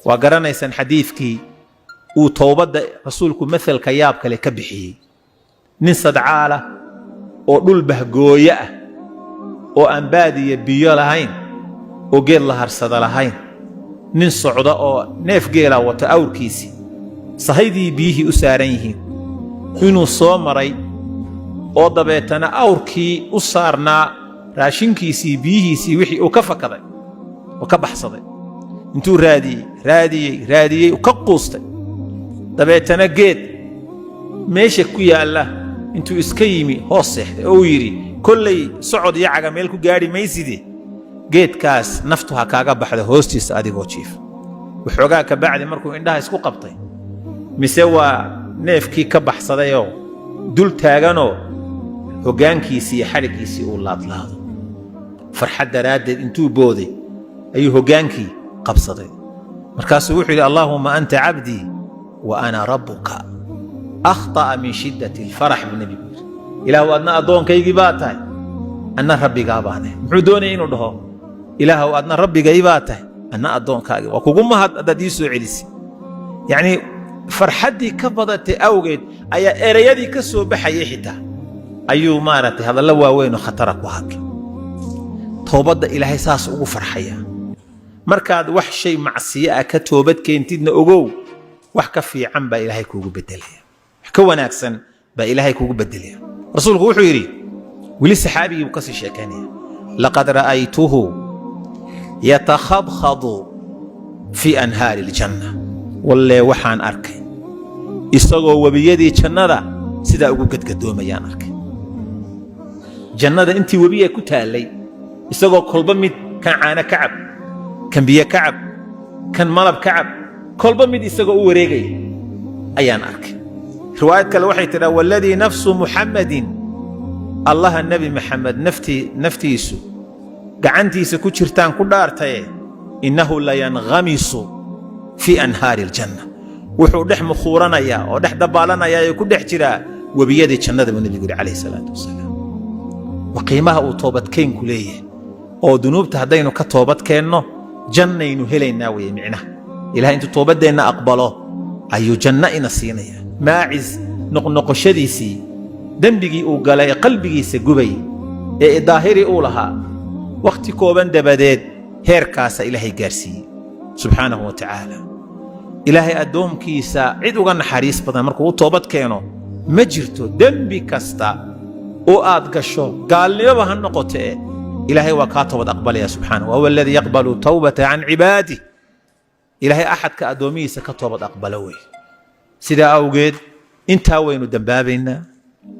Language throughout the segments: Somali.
وقرانيسان حديثكي وتوبة رسولك مثل كياب كلي كبحي ننصد عالة ودول بهقوية وأنبادي بيو لهين وقيل لها رصد لهين ننصعد نيف قيلة وتأور كيسي صهيدي بيه أسارينه إنو صومري ودبيتنا أوركي أسارنا راشنكيسي بيهيسي وحي وكفكذا وكبحصدي انتو رادي وكقوستي دبيتنا قيد ماشي كويا الله انتو اسكيمي هوصح او يري كل صعود يعقا ميلكو قاري ميسيدي قيد كاس نفتها كاقا بحده هوستيس اديقو تشيف وحوقاك بعد مركو عندها اسكو قبطي مسوى نيفكي كبحصدي دول تاغانو هوغانكيسي حركيسي ولادلاado farxad daraaded intuu booday ayuu hogaankii qabsaday markaasuu wuxuu yiri Allahumma anta 'abdi wa ana rabbuka akhta'a min shiddati al-farah bi nabi ilaahu adna adoonkaygi baa tahay anna rabbiga baane muxuu doonay inuu dhaho ilaahu adna rabbigay baa tahay anna adoonkaaga waa kugu mahad adii soo celisi yani farxadii ka badatay awgeed ayaa erayadii ka soo baxayay xitaa ayuu maartay hadalla waaweyn oo khatar ku haakay toobada ilaahay saas ugu farxaya markaad wax shay macsiya ka toobad keentidna ogow wax ka fiican baa ilaahay kuugu bedelaya wax ka wanaagsan baa ilaahay kuugu bedelaya rasuulku wuxuu yiri wili saxaabigu ka sii sheekanaya laqad ra'aytuhu yatakhadkhadu fi anhaar aljanna wallahi waxaan arkay isagoo wabiyadii jannada sida ugu gadgadoomayaan arkay jannada intii wabiye ku taalay isagoo kolba mid kan caana kacab kan biyo kacab kan malab kacab kolba mid isagoo u wareegay ayaan arkay riwaayad kale waxay tiraa walladii nafsu muhammadin allah nabi muhammad naftiisu gacantiisa ku jirtaan ku dhaartay innahu la yanghamisu fi anhaar aljanna wuxuu dhex mukhuuranaya oo dhex dabaalanaya ay ku dhex jira wabiyadii jannada nabiga kaleey salaatu wasalaam وقيمها وتوبت كين كليه أو ذنوبته هدينه كتوبت كينه جنة ينهلنا ويمعنه إلى أنت توبت دينا أقبله أي جنة نصينية ماعز نق شديسي دنبجي وقلاي قلبي سجبي ظاهري أولها وقت كوبان دبدت هيركاس إلهي جرسي سبحانه وتعالى إلهي أدوم كيسا عدو غن حريص بدن مركو توبت كينه مجرته دنبي كستا وآد قشو قال لي وبها النقطة إلهي وكاتب أقبل يا سبحانه وهو الذي يقبل توبة عن عباده إلهي أحد كأدومي سكتب أقبله سيدا أوجد انت وين دنبابينا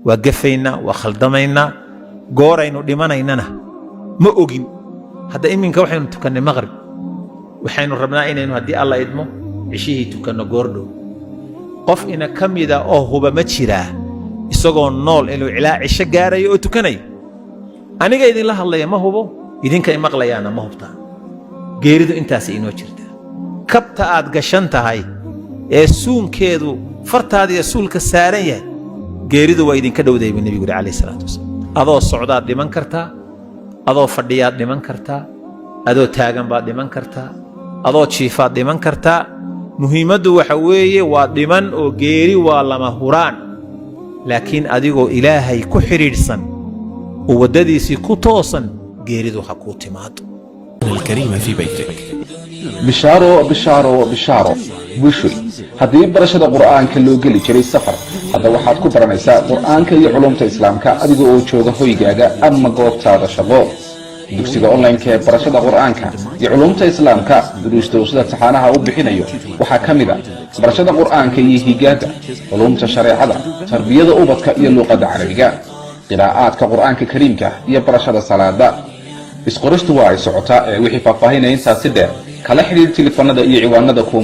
وقفينا وخلدمينا قورينا لمنيننا ما أوجين هذا إمين كوحين تكن المغرب وحين ربنا إنه هدي الله يدمه عشيه تكن قوردو قف إن كم يدا هو بمتشراه isagoo nool inuu ilaa cisho gaarayo oo tukanayo aniga idin la hadlaya ma hubo idinka ay maqlayaan ma hubta geeridu intaas inoo jirta kabta aad gashan tahay ee suunkeedu fartaada iyo suulka saaran yahay geeridu waa idinka dhowday nabiga kaleey salaatu wasalaam adoo socdaad dhiman kartaa adoo fadhiyaad dhiman kartaa adoo taagan baad dhiman kartaa adoo jiifaad dhiman kartaa muhiimadu waxa weeye waa dhiman oo geeri waa lama huraan لكن أديكو إلهي كحريرسن وودديسي كتوسن جيريدو حكوتي مات الكريم في بيتك بشارو بشوي هذه برشة القرآن كله قلي جري السفر هذا واحد كبر نساء قرآن كي علوم الإسلام كأديكو أوتشوغا هوي جاجا أما قوت هذا شباب dugsiga online-ka ee barashada quraanka iyo culumta islaamka duruusta usada taxanaha u bixinayo waxa kamid ah barashada quraanka iyo higaada culumta shariicada tarbiyada ubadka iyo luqadda carabiga qiraa'aadka quraanka kariimka iyo barashada salaada isqoristu waa ay socotaa wixii faahfaahinaya intaas si dheer kala xiriir telefoonada iyo ciwaanada ku